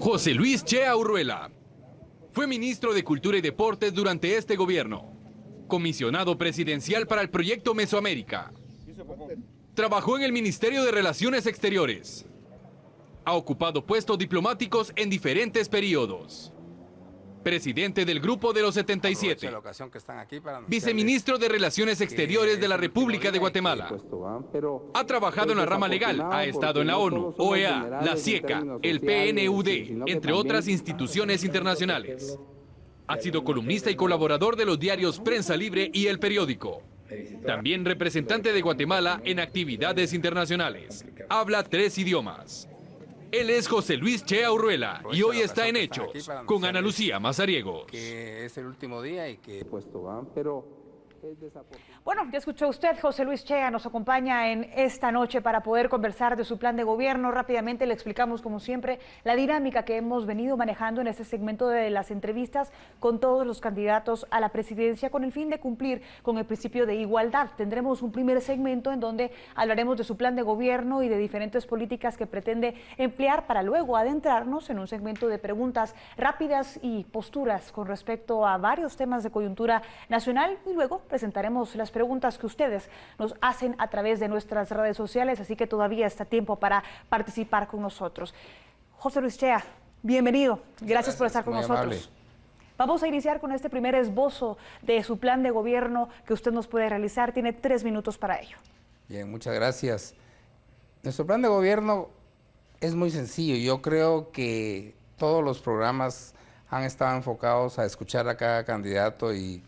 José Luis Chea Urruela fue ministro de Cultura y Deportes durante este gobierno, comisionado presidencial para el proyecto Mesoamérica. Trabajó en el Ministerio de Relaciones Exteriores. Ha ocupado puestos diplomáticos en diferentes periodos. Presidente del Grupo de los 77. Viceministro de Relaciones Exteriores de la República de Guatemala. Ha trabajado en la rama legal, ha estado en la ONU, OEA, la CIECA, el PNUD, entre otras instituciones internacionales. Ha sido columnista y colaborador de los diarios Prensa Libre y El Periódico. También representante de Guatemala en actividades internacionales. Habla 3 idiomas. Él es José Luis Chea Urruela y hoy está en Hechos con Ana Lucía Mazariegos. Que es el último día y que Bueno, ya escuchó usted, José Luis Chea nos acompaña en esta noche para poder conversar de su plan de gobierno. Rápidamente le explicamos, como siempre, la dinámica que hemos venido manejando en este segmento de las entrevistas con todos los candidatos a la presidencia con el fin de cumplir con el principio de igualdad. Tendremos un primer segmento en donde hablaremos de su plan de gobierno y de diferentes políticas que pretende emplear para luego adentrarnos en un segmento de preguntas rápidas y posturas con respecto a varios temas de coyuntura nacional y luego presentaremos las preguntas que ustedes nos hacen a través de nuestras redes sociales, así que todavía está tiempo para participar con nosotros. José Luis Chea, bienvenido. Gracias por estar con nosotros. Amable. Vamos a iniciar con este primer esbozo de su plan de gobierno que usted nos puede realizar. Tiene 3 minutos para ello. Bien, muchas gracias. Nuestro plan de gobierno es muy sencillo. Yo creo que todos los programas han estado enfocados a escuchar a cada candidato y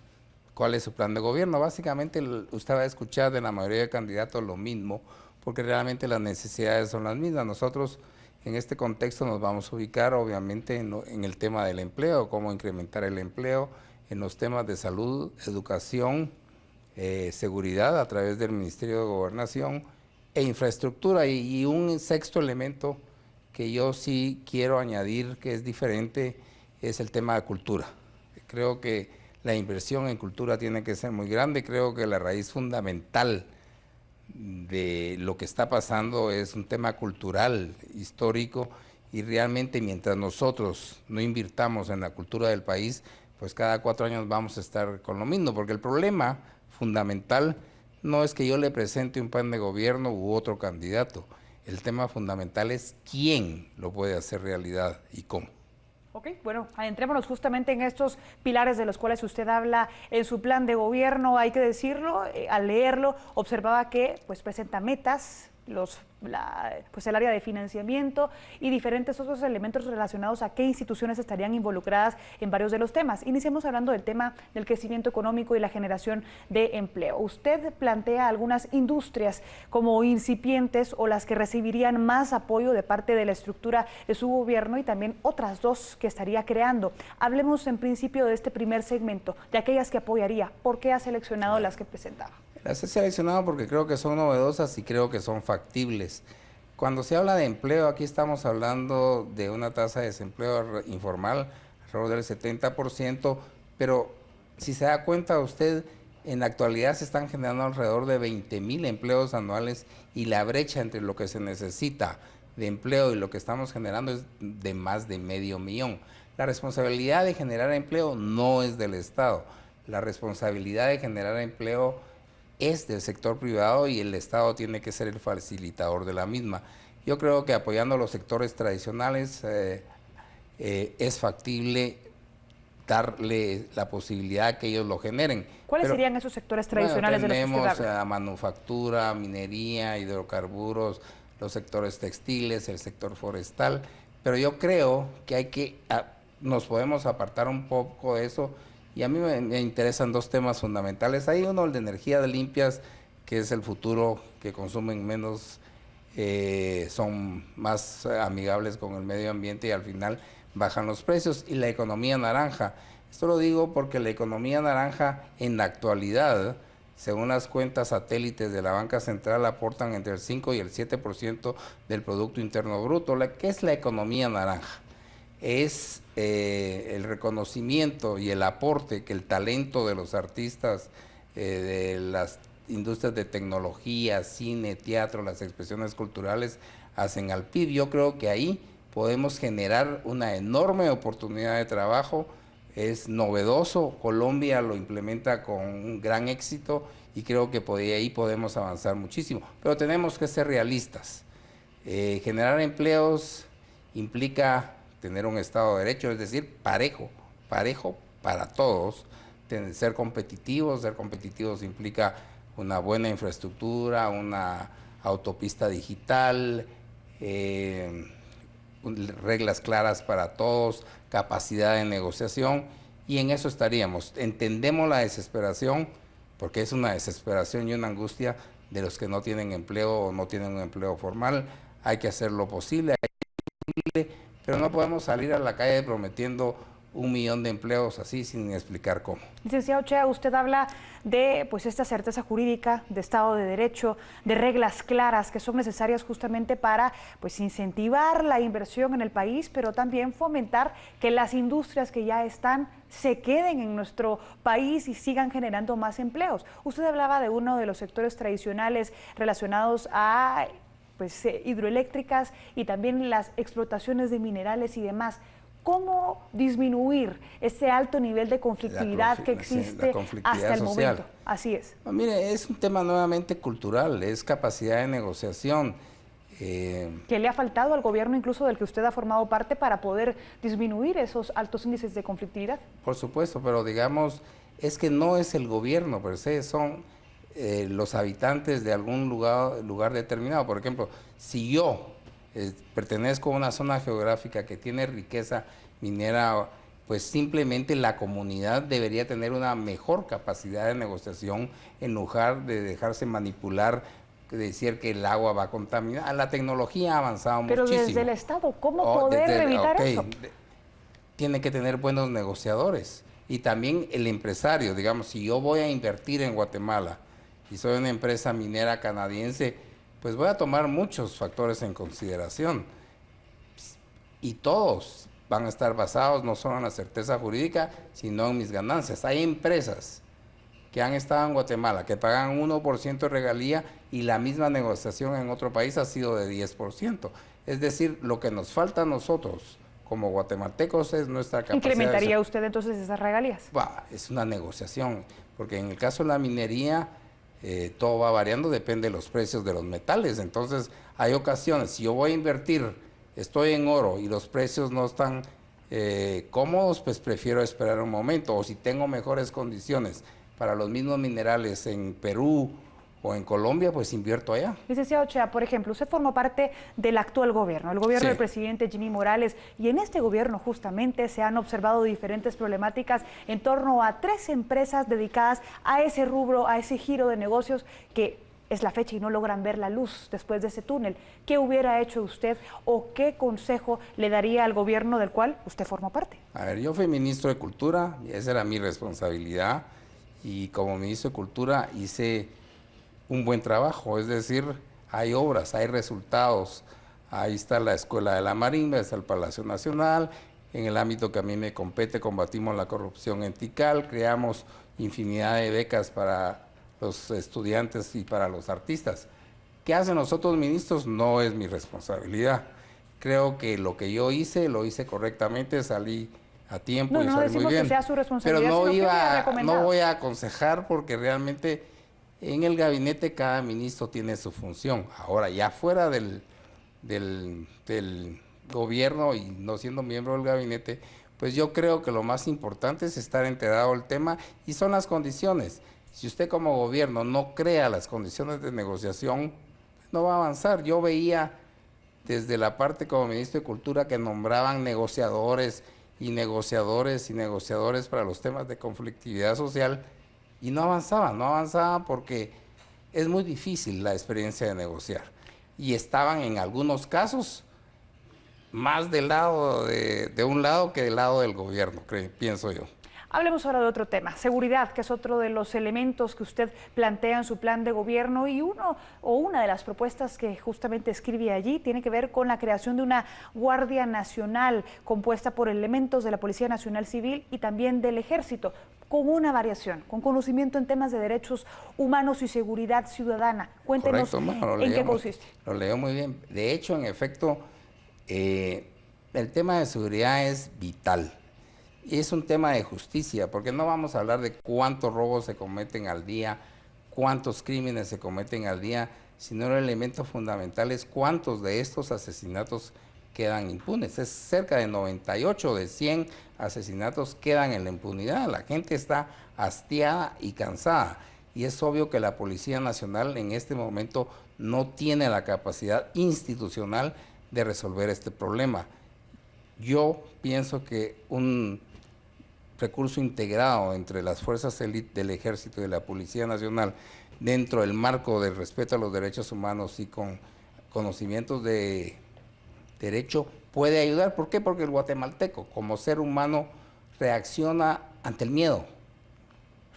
cuál es su plan de gobierno. Básicamente usted va a escuchar de la mayoría de candidatos lo mismo, porque realmente las necesidades son las mismas. Nosotros en este contexto nos vamos a ubicar obviamente en el tema del empleo, cómo incrementar el empleo, en los temas de salud, educación, seguridad a través del Ministerio de Gobernación e infraestructura. Y un sexto elemento que yo sí quiero añadir que es diferente es el tema de cultura. Creo que la inversión en cultura tiene que ser muy grande. Creo que la raíz fundamental de lo que está pasando es un tema cultural, histórico, y realmente mientras nosotros no invirtamos en la cultura del país, pues cada 4 años vamos a estar con lo mismo, porque el problema fundamental no es que yo le presente un plan de gobierno u otro candidato. El tema fundamental es quién lo puede hacer realidad y cómo. Ok, bueno, adentrémonos justamente en estos pilares de los cuales usted habla en su plan de gobierno. Hay que decirlo, al leerlo observaba que pues presenta metas, el área de financiamiento y diferentes otros elementos relacionados a qué instituciones estarían involucradas en varios de los temas. Iniciemos hablando del tema del crecimiento económico y la generación de empleo. Usted plantea algunas industrias como incipientes o las que recibirían más apoyo de parte de la estructura de su gobierno y también otras 2 que estaría creando. Hablemos en principio de este primer segmento, de aquellas que apoyaría. ¿Por qué ha seleccionado las que presentaba? Las he seleccionado porque creo que son novedosas y creo que son factibles. Cuando se habla de empleo, aquí estamos hablando de una tasa de desempleo informal alrededor del 70%, pero si se da cuenta usted, en la actualidad se están generando alrededor de 20,000 empleos anuales y la brecha entre lo que se necesita de empleo y lo que estamos generando es de más de 500,000. La responsabilidad de generar empleo no es del Estado, la responsabilidad de generar empleo es del sector privado y el Estado tiene que ser el facilitador de la misma. Yo creo que apoyando los sectores tradicionales es factible darle la posibilidad que ellos lo generen. ¿Cuáles serían esos sectores tradicionales de los que usted habla? Tenemos manufactura, minería, hidrocarburos, los sectores textiles, el sector forestal, pero yo creo que nos podemos apartar un poco de eso. Y a mí me interesan 2 temas fundamentales. Hay uno, el de energías limpias, que es el futuro, que consumen menos, son más amigables con el medio ambiente y al final bajan los precios. Y la economía naranja. Esto lo digo porque la economía naranja en la actualidad, según las cuentas satélites de la Banca Central, aportan entre el 5 y el 7% del Producto Interno Bruto. ¿Qué es la economía naranja? Es el reconocimiento y el aporte que el talento de los artistas, de las industrias de tecnología, cine, teatro, las expresiones culturales hacen al PIB. Yo creo que ahí podemos generar una enorme oportunidad de trabajo. Es novedoso, Colombia lo implementa con un gran éxito y creo que ahí podemos avanzar muchísimo. Pero tenemos que ser realistas. Generar empleos implica tener un Estado de Derecho, es decir, parejo para todos. Ser competitivos implica una buena infraestructura, una autopista digital, reglas claras para todos, capacidad de negociación, y en eso estaríamos. Entendemos la desesperación, porque es una desesperación y una angustia de los que no tienen empleo o no tienen un empleo formal. Hay que hacer lo posible, pero no podemos salir a la calle prometiendo 1 millón de empleos así sin explicar cómo. Licenciado Chea, usted habla de esta certeza jurídica, de Estado de Derecho, de reglas claras que son necesarias justamente para incentivar la inversión en el país, pero también fomentar que las industrias que ya están se queden en nuestro país y sigan generando más empleos. Usted hablaba de uno de los sectores tradicionales relacionados a hidroeléctricas y también las explotaciones de minerales y demás. ¿Cómo disminuir ese alto nivel de conflictividad que existe hasta el momento? Así es. No, mire, es un tema nuevamente cultural, es capacidad de negociación. ¿Qué le ha faltado al gobierno, incluso del que usted ha formado parte, para poder disminuir esos altos índices de conflictividad? Por supuesto, pero digamos, es que no es el gobierno per se, son los habitantes de algún lugar determinado. Por ejemplo, si yo pertenezco a una zona geográfica que tiene riqueza minera, pues simplemente la comunidad debería tener una mejor capacidad de negociación en lugar de dejarse manipular, de decir que el agua va a contaminar. La tecnología ha avanzado muchísimo. Pero desde el Estado, ¿cómo poder evitar eso? Tiene que tener buenos negociadores y también el empresario. Digamos, si yo voy a invertir en Guatemala y soy una empresa minera canadiense, pues voy a tomar muchos factores en consideración y todos van a estar basados no solo en la certeza jurídica, sino en mis ganancias. Hay empresas que han estado en Guatemala que pagan 1% de regalía y la misma negociación en otro país ha sido de 10%. Es decir, lo que nos falta a nosotros como guatemaltecos es nuestra capacidad. ¿Incrementaría usted entonces esas regalías? Es una negociación, porque en el caso de la minería, todo va variando, depende de los precios de los metales. Entonces hay ocasiones, si yo voy a invertir, estoy en oro y los precios no están cómodos, pues prefiero esperar un momento. O si tengo mejores condiciones para los mismos minerales en Perú o en Colombia, pues invierto allá. Licenciado Chea, por ejemplo, usted formó parte del actual gobierno, el gobierno del presidente Jimmy Morales, y en este gobierno justamente se han observado diferentes problemáticas en torno a 3 empresas dedicadas a ese rubro, a ese giro de negocios que es la fecha y no logran ver la luz después de ese túnel. ¿Qué hubiera hecho usted o qué consejo le daría al gobierno del cual usted formó parte? A ver, yo fui ministro de Cultura y esa era mi responsabilidad, y como ministro de Cultura hice un buen trabajo, es decir, hay obras, hay resultados. Ahí está la Escuela de la Marimba, está el Palacio Nacional. En el ámbito que a mí me compete, combatimos la corrupción en Tikal, creamos infinidad de becas para los estudiantes y para los artistas. ¿Qué hacen los otros ministros? No es mi responsabilidad. Creo que lo que yo hice, lo hice correctamente, salí a tiempo y salí muy bien. Que sea su responsabilidad, pero no voy a aconsejar, porque realmente en el gabinete cada ministro tiene su función. Ahora, ya fuera del gobierno y no siendo miembro del gabinete, pues yo creo que lo más importante es estar enterado del tema, y son las condiciones. Si usted como gobierno no crea las condiciones de negociación, no va a avanzar. Yo veía desde la parte como ministro de Cultura que nombraban negociadores y negociadores y negociadores para los temas de conflictividad social, y no avanzaban porque es muy difícil la experiencia de negociar. Y estaban en algunos casos más del lado de un lado que del lado del gobierno, pienso yo. Hablemos ahora de otro tema, seguridad, que es otro de los elementos que usted plantea en su plan de gobierno, y una de las propuestas que justamente escribe allí tiene que ver con la creación de una Guardia Nacional compuesta por elementos de la Policía Nacional Civil y también del Ejército, con una variación, con conocimiento en temas de derechos humanos y seguridad ciudadana. Cuéntenos en qué consiste. Lo leo muy bien. De hecho, en efecto, el tema de seguridad es vital. Y es un tema de justicia, porque no vamos a hablar de cuántos robos se cometen al día, cuántos crímenes se cometen al día, sino el elemento fundamental es cuántos de estos asesinatos quedan impunes. Es cerca de 98 de 100 asesinatos quedan en la impunidad. La gente está hastiada y cansada. Y es obvio que la Policía Nacional en este momento no tiene la capacidad institucional de resolver este problema. Yo pienso que un recurso integrado entre las fuerzas élite del Ejército y de la Policía Nacional, dentro del marco del respeto a los derechos humanos y con conocimientos de derecho, puede ayudar. ¿Por qué? Porque el guatemalteco, como ser humano, reacciona ante el miedo,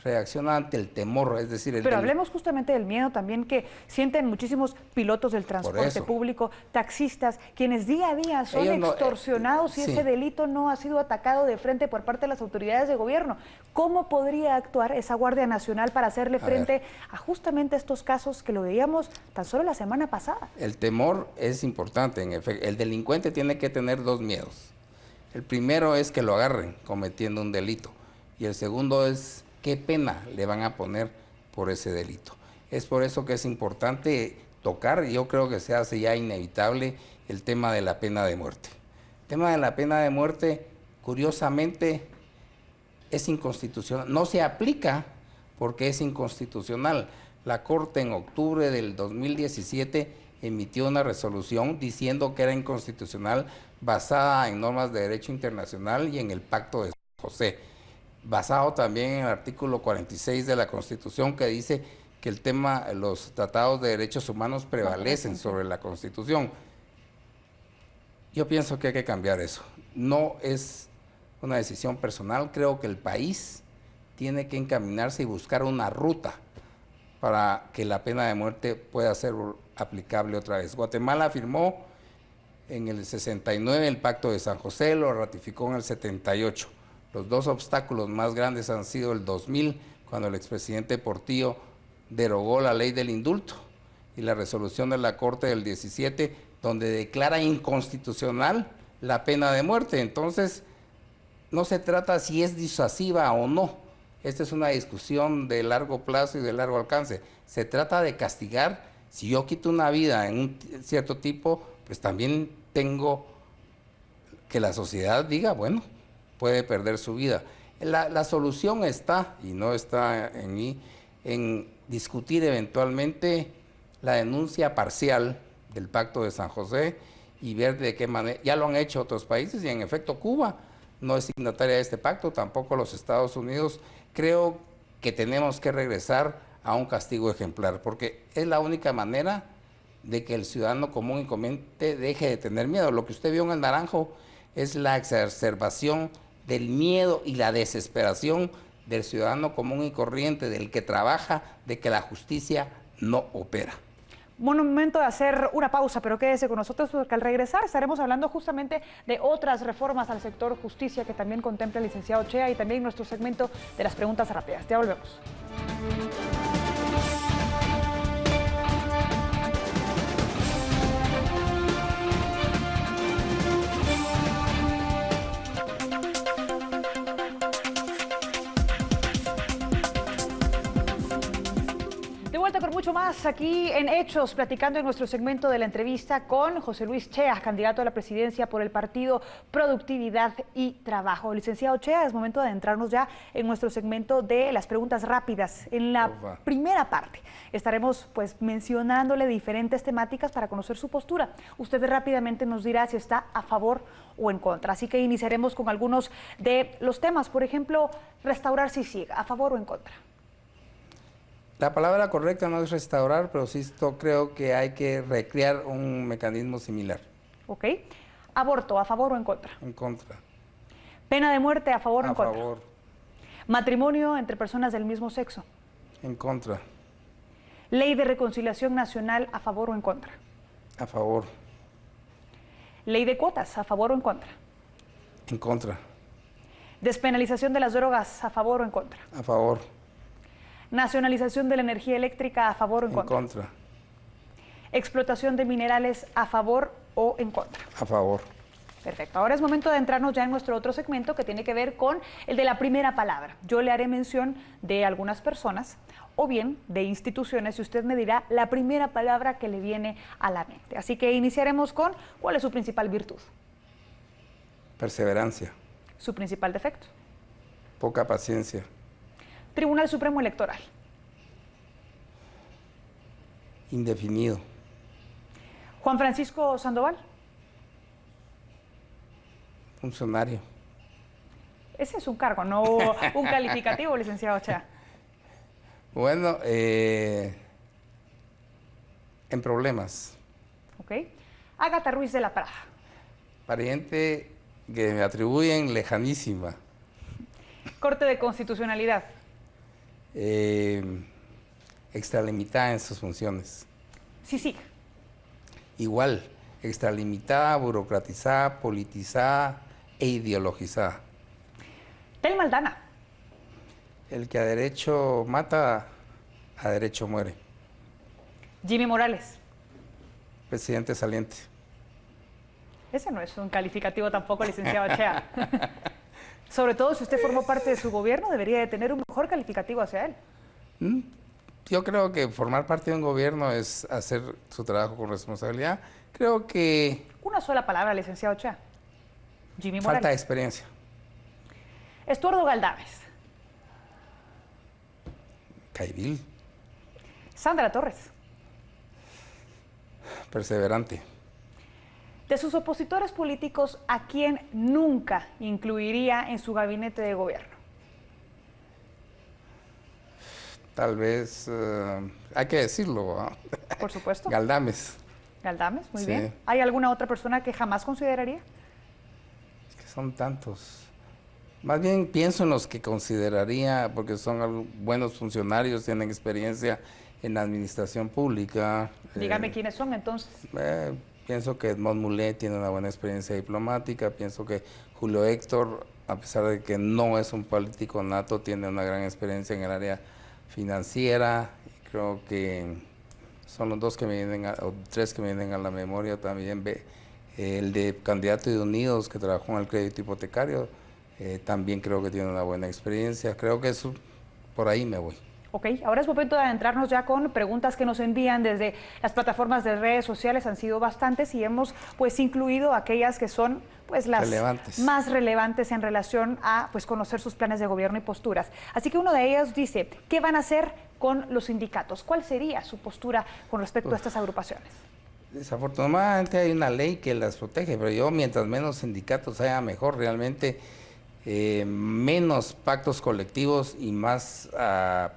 reacciona ante el temor, es decir... Pero hablemos justamente del miedo también que sienten muchísimos pilotos del transporte público, taxistas, quienes día a día son extorsionados si ese delito no ha sido atacado de frente por parte de las autoridades de gobierno. ¿Cómo podría actuar esa Guardia Nacional para hacerle frente a justamente estos casos que lo veíamos tan solo la semana pasada? El temor es importante, en efecto. El delincuente tiene que tener dos miedos. El primero es que lo agarren cometiendo un delito y el segundo es qué pena le van a poner por ese delito. Es por eso que es importante tocar, y yo creo que se hace ya inevitable, el tema de la pena de muerte. El tema de la pena de muerte, curiosamente, es inconstitucional. No se aplica porque es inconstitucional. La Corte en octubre del 2017 emitió una resolución diciendo que era inconstitucional basada en normas de derecho internacional y en el Pacto de San José, basado también en el artículo 46 de la Constitución, que dice que el tema, los tratados de derechos humanos prevalecen sobre la Constitución. Yo pienso que hay que cambiar eso. No es una decisión personal, creo que el país tiene que encaminarse y buscar una ruta para que la pena de muerte pueda ser aplicable otra vez. Guatemala firmó en el 69 el Pacto de San José, lo ratificó en el 78. Los dos obstáculos más grandes han sido el 2000, cuando el expresidente Portillo derogó la ley del indulto, y la resolución de la Corte del 17, donde declara inconstitucional la pena de muerte. Entonces, no se trata si es disuasiva o no. Esta es una discusión de largo plazo y de largo alcance. Se trata de castigar. Si yo quito una vida en un cierto tipo, pues también tengo que la sociedad diga, bueno, puede perder su vida. La solución está, y no está en mí, en discutir eventualmente la denuncia parcial del Pacto de San José y ver de qué manera, ya lo han hecho otros países y en efecto Cuba no es signataria de este pacto, tampoco los Estados Unidos. Creo que tenemos que regresar a un castigo ejemplar, porque es la única manera de que el ciudadano común y corriente deje de tener miedo. Lo que usted vio en el Naranjo es la exacerbación del miedo y la desesperación del ciudadano común y corriente, del que trabaja, de que la justicia no opera. Bueno, momento de hacer una pausa, pero quédese con nosotros porque al regresar estaremos hablando justamente de otras reformas al sector justicia que también contempla el licenciado Chea y también nuestro segmento de las preguntas rápidas. Ya volvemos. Con mucho más aquí en Hechos, platicando en nuestro segmento de la entrevista con José Luis Chea, candidato a la presidencia por el partido Productividad y Trabajo. Licenciado Chea, es momento de adentrarnos ya en nuestro segmento de las preguntas rápidas. En la primera parte estaremos pues mencionándole diferentes temáticas para conocer su postura. Usted rápidamente nos dirá si está a favor o en contra. Así que iniciaremos con algunos de los temas. Por ejemplo, restaurar CICIG, ¿a favor o en contra? La palabra correcta no es restaurar, pero sí creo que hay que recrear un mecanismo similar. Ok. Aborto, ¿a favor o en contra? En contra. Pena de muerte, ¿a favor o en contra? A favor. Matrimonio entre personas del mismo sexo. En contra. Ley de reconciliación nacional, ¿a favor o en contra? A favor. Ley de cuotas, ¿a favor o en contra? En contra. Despenalización de las drogas, ¿a favor o en contra? A favor. Nacionalización de la energía eléctrica, ¿a favor o en contra? En contra. Explotación de minerales, ¿a favor o en contra? A favor. Perfecto. Ahora es momento de entrarnos ya en nuestro otro segmento que tiene que ver con el de la primera palabra. Yo le haré mención de algunas personas o bien de instituciones y usted me dirá la primera palabra que le viene a la mente. Así que iniciaremos con ¿cuál es su principal virtud? Perseverancia. Su principal defecto. Poca paciencia. Tribunal Supremo Electoral. Indefinido. Juan Francisco Sandoval. Funcionario. Ese es un cargo, no un calificativo, licenciado Chea. Bueno, en problemas. Ok. Ágata Ruiz de la Prada. Pariente que me atribuyen lejanísima. Corte de Constitucionalidad. Extralimitada en sus funciones. Sí. Igual, extralimitada, burocratizada, politizada e ideologizada. Telma Aldana. El que a derecho mata, a derecho muere. Jimmy Morales. Presidente saliente. Ese no es un calificativo tampoco, licenciado Chea. Sobre todo si usted formó parte de su gobierno, debería de tener un mejor calificativo hacia él. Yo creo que formar parte de un gobierno es hacer su trabajo con responsabilidad. Creo que... Una sola palabra, licenciado Chea. Jimmy Morales. Falta de experiencia. Estuardo Galdames. Caibil. Sandra Torres. Perseverante. De sus opositores políticos, ¿a quién nunca incluiría en su gabinete de gobierno? Tal vez, hay que decirlo, ¿no? Por supuesto. Galdames. Galdames, muy Sí. bien. ¿Hay alguna otra persona que jamás consideraría? Es que son tantos. Más bien pienso en los que consideraría, porque son buenos funcionarios, tienen experiencia en la administración pública. Dígame quiénes son entonces. Pienso que Edmond Mulet tiene una buena experiencia diplomática, pienso que Julio Héctor, a pesar de que no es un político nato, tiene una gran experiencia en el área financiera. Creo que son los dos que me vienen, o tres que me vienen a la memoria también. El de candidato de Unidos, que trabajó en el crédito hipotecario, también creo que tiene una buena experiencia. Creo que eso, por ahí me voy. Ok, ahora es momento de adentrarnos ya con preguntas que nos envían desde las plataformas de redes sociales. Han sido bastantes y hemos pues incluido aquellas que son pues las más relevantes en relación a pues conocer sus planes de gobierno y posturas. Así que uno de ellos dice, ¿qué van a hacer con los sindicatos? ¿Cuál sería su postura con respecto a estas agrupaciones? Desafortunadamente hay una ley que las protege, pero yo mientras menos sindicatos haya mejor, realmente menos pactos colectivos y más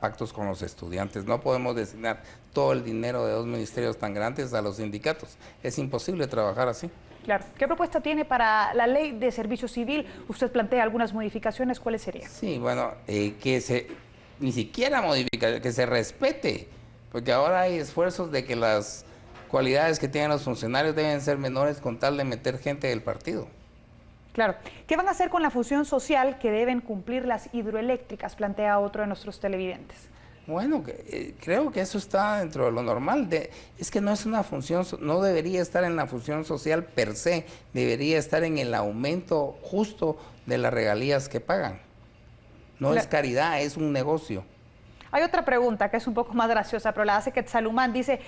pactos con los estudiantes. No podemos destinar todo el dinero de dos ministerios tan grandes a los sindicatos. Es imposible trabajar así. Claro. ¿Qué propuesta tiene para la ley de servicio civil? Usted plantea algunas modificaciones, ¿cuáles serían? Sí, bueno, ni siquiera modificar, que se respete, porque ahora hay esfuerzos de que las cualidades que tienen los funcionarios deben ser menores con tal de meter gente del partido. Claro. ¿Qué van a hacer con la función social que deben cumplir las hidroeléctricas? Plantea otro de nuestros televidentes. Bueno, creo que eso está dentro de lo normal. Es que no es una función, no debería estar en la función social per se, debería estar en el aumento justo de las regalías que pagan. No es caridad, es un negocio. Hay otra pregunta que es un poco más graciosa, pero la hace Quetzalumán. Dice,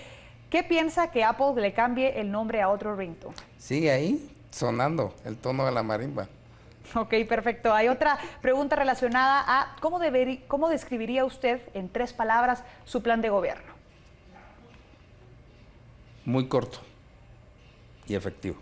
¿qué piensa que Apple le cambie el nombre a otro ringtone? Sigue ahí sonando el tono de la marimba. Ok, perfecto. Hay otra pregunta relacionada a cómo describiría usted en 3 palabras su plan de gobierno. Muy corto y efectivo.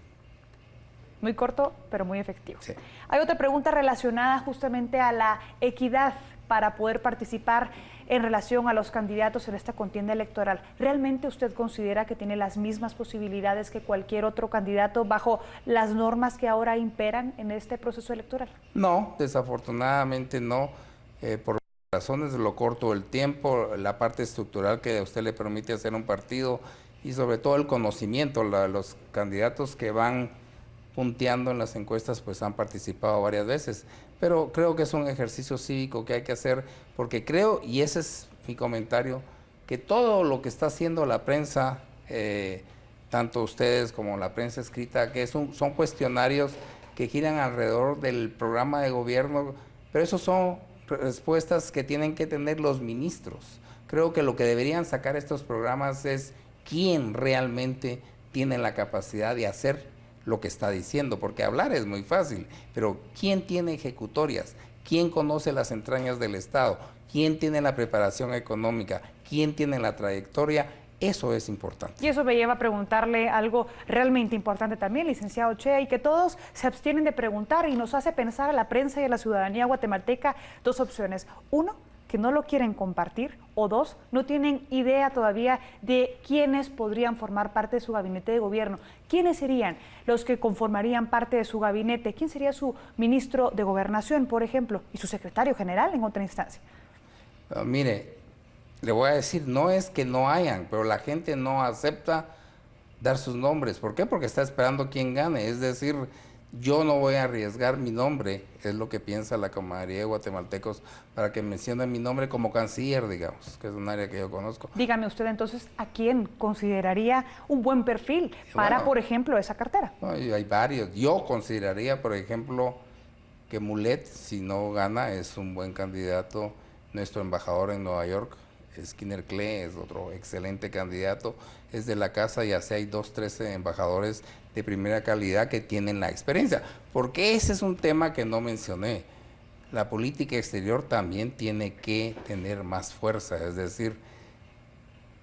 Muy corto, pero muy efectivo. Sí. Hay otra pregunta relacionada justamente a la equidad para poder participar en relación a los candidatos en esta contienda electoral. ¿Realmente usted considera que tiene las mismas posibilidades que cualquier otro candidato bajo las normas que ahora imperan en este proceso electoral? No, desafortunadamente no, por razones de lo corto del tiempo, la parte estructural que a usted le permite hacer un partido y sobre todo el conocimiento. Los candidatos que van punteando en las encuestas pues han participado varias veces, pero creo que es un ejercicio cívico que hay que hacer, porque creo, y ese es mi comentario, que todo lo que está haciendo la prensa tanto ustedes como la prensa escrita, que son cuestionarios que giran alrededor del programa de gobierno, pero esos son respuestas que tienen que tener los ministros. Creo que lo que deberían sacar estos programas es quién realmente tiene la capacidad de hacer lo que está diciendo, porque hablar es muy fácil, pero quién tiene ejecutorias, quién conoce las entrañas del Estado, quién tiene la preparación económica, quién tiene la trayectoria. Eso es importante. Y eso me lleva a preguntarle algo realmente importante también, licenciado Chea, y que todos se abstienen de preguntar y nos hace pensar a la prensa y a la ciudadanía guatemalteca dos opciones. Uno, que no lo quieren compartir, o dos, no tienen idea todavía de quiénes podrían formar parte de su gabinete de gobierno. ¿Quiénes serían los que conformarían parte de su gabinete? ¿Quién sería su ministro de Gobernación, por ejemplo, y su secretario general en otra instancia? Mire, le voy a decir, no es que no hayan, pero la gente no acepta dar sus nombres. ¿Por qué? Porque está esperando quién gane. Es decir, yo no voy a arriesgar mi nombre, es lo que piensa la Camaradería de Guatemaltecos, para que mencione mi nombre como canciller, digamos, que es un área que yo conozco. Dígame usted entonces, ¿a quién consideraría un buen perfil para, bueno, por ejemplo, esa cartera? No, hay varios. Yo consideraría, por ejemplo, que Mulet, si no gana, es un buen candidato. Nuestro embajador en Nueva York, Skinner Klee, es otro excelente candidato, es de la casa, y así hay 2, 13 embajadores de primera calidad que tienen la experiencia, porque ese es un tema que no mencioné. La política exterior también tiene que tener más fuerza, es decir,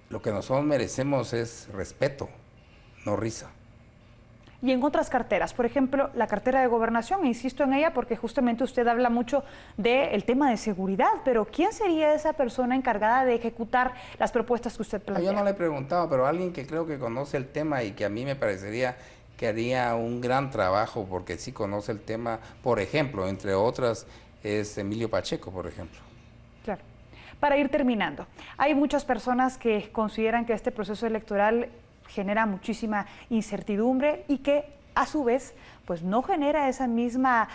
lo que nosotros merecemos es respeto, no risa. Y en otras carteras, por ejemplo, la cartera de Gobernación, insisto en ella porque justamente usted habla mucho del tema de seguridad, pero ¿quién sería esa persona encargada de ejecutar las propuestas que usted plantea? Yo no le he preguntado, pero alguien que creo que conoce el tema y que a mí me parecería que haría un gran trabajo porque sí conoce el tema, por ejemplo, entre otras, es Emilio Pacheco, por ejemplo. Claro. Para ir terminando, hay muchas personas que consideran que este proceso electoral genera muchísima incertidumbre y que a su vez pues no genera esa misma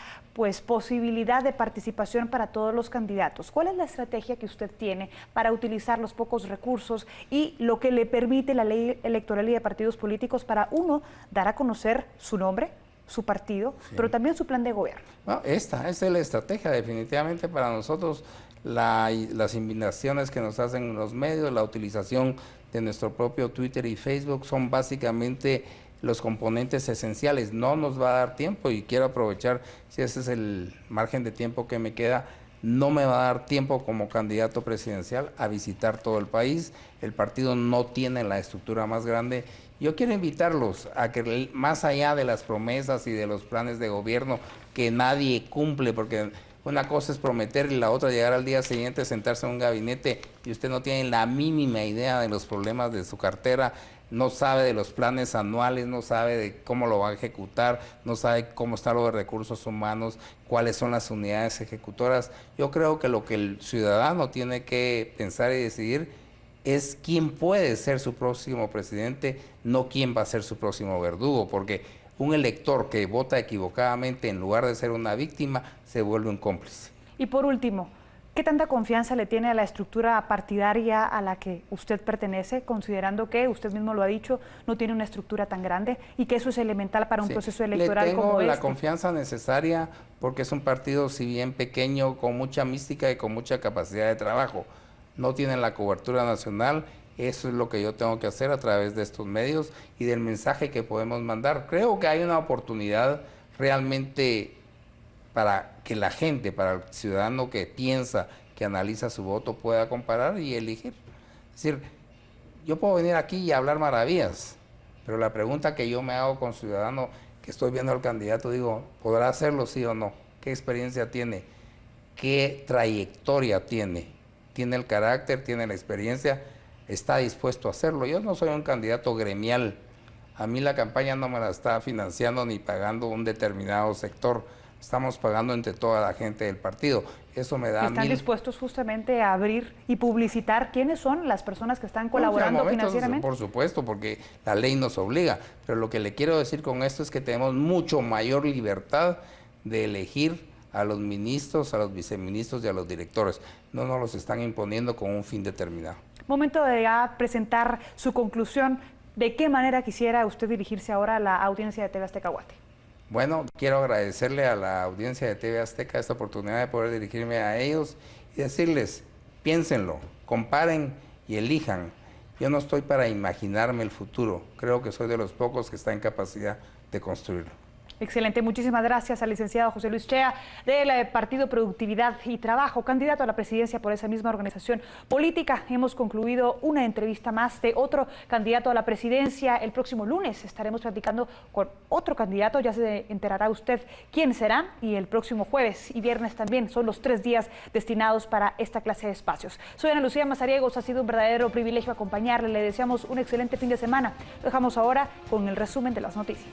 posibilidad de participación para todos los candidatos. ¿Cuál es la estrategia que usted tiene para utilizar los pocos recursos y lo que le permite la ley electoral y de partidos políticos para uno dar a conocer su nombre, su partido, sí, pero también su plan de gobierno? Bueno, esta es la estrategia definitivamente para nosotros. Las invitaciones que nos hacen los medios, la utilización de nuestro propio Twitter y Facebook son básicamente los componentes esenciales. No nos va a dar tiempo y quiero aprovechar, si ese es el margen de tiempo que me queda, no me va a dar tiempo como candidato presidencial a visitar todo el país. El partido no tiene la estructura más grande. Yo quiero invitarlos a que más allá de las promesas y de los planes de gobierno que nadie cumple, porque una cosa es prometer y la otra llegar al día siguiente, sentarse en un gabinete y usted no tiene la mínima idea de los problemas de su cartera, no sabe de los planes anuales, no sabe de cómo lo va a ejecutar, no sabe cómo está lo de recursos humanos, cuáles son las unidades ejecutoras. Yo creo que lo que el ciudadano tiene que pensar y decidir es quién puede ser su próximo presidente, no quién va a ser su próximo verdugo, porque un elector que vota equivocadamente en lugar de ser una víctima se vuelve un cómplice. Y por último, ¿qué tanta confianza le tiene a la estructura partidaria a la que usted pertenece, considerando que, usted mismo lo ha dicho, no tiene una estructura tan grande y que eso es elemental para un proceso electoral como este? Le tengo la confianza necesaria porque es un partido, si bien pequeño, con mucha mística y con mucha capacidad de trabajo. No tienen la cobertura nacional. Eso es lo que yo tengo que hacer a través de estos medios y del mensaje que podemos mandar. Creo que hay una oportunidad realmente para que la gente, para el ciudadano que piensa, que analiza su voto, pueda comparar y elegir. Es decir, yo puedo venir aquí y hablar maravillas, pero la pregunta que yo me hago con ciudadano que estoy viendo al candidato, digo, ¿podrá hacerlo sí o no? ¿Qué experiencia tiene? ¿Qué trayectoria tiene? ¿Tiene el carácter? ¿Tiene la experiencia? ¿Está dispuesto a hacerlo? Yo no soy un candidato gremial. A mí la campaña no me la está financiando ni pagando un determinado sector. Estamos pagando entre toda la gente del partido. Eso me da ¿Están dispuestos justamente a abrir y publicitar quiénes son las personas que están colaborando financieramente? Por supuesto, porque la ley nos obliga. Pero lo que le quiero decir con esto es que tenemos mucho mayor libertad de elegir a los ministros, a los viceministros y a los directores. No nos los están imponiendo con un fin determinado. Momento de ya presentar su conclusión. ¿De qué manera quisiera usted dirigirse ahora a la audiencia de TV Azteca Guate? Bueno, quiero agradecerle a la audiencia de TV Azteca esta oportunidad de poder dirigirme a ellos y decirles, piénsenlo, comparen y elijan. Yo no estoy para imaginarme el futuro, creo que soy de los pocos que está en capacidad de construirlo. Excelente, muchísimas gracias al licenciado José Luis Chea del Partido Productividad y Trabajo, candidato a la presidencia por esa misma organización política. Hemos concluido una entrevista más de otro candidato a la presidencia. El próximo lunes estaremos platicando con otro candidato, ya se enterará usted quién será, y el próximo jueves y viernes también son los 3 días destinados para esta clase de espacios. Soy Ana Lucía Mazariegos, ha sido un verdadero privilegio acompañarle, le deseamos un excelente fin de semana. Lo dejamos ahora con el resumen de las noticias.